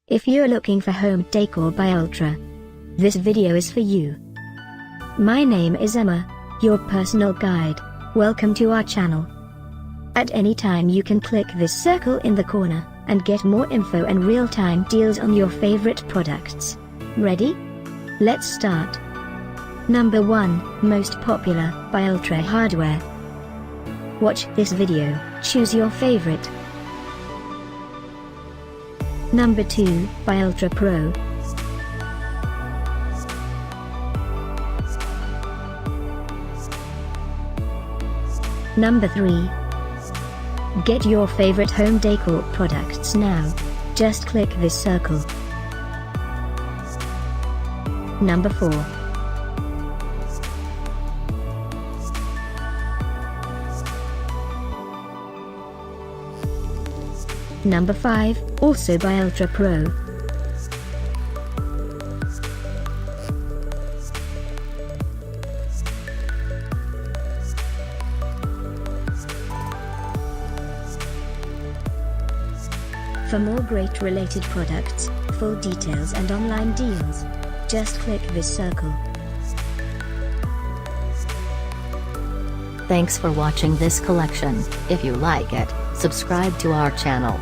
If you're looking for home decor by Ultra, this video is for you. My name is Emma, your personal guide. Welcome to our channel. At any time you can click this circle in the corner, and get more info and real-time deals on your favorite products. Ready? Let's start. Number 1, Most Popular, by Ultra Hardware. Watch this video, choose your favorite. Number 2, by Ultra Pro. Number 3. Get your favorite home decor products now. Just click this circle. Number 4. Number 5, also by Ultra Pro. For more great related products, full details and online deals, just click this circle. Thanks for watching this collection. If you like it, subscribe to our channel.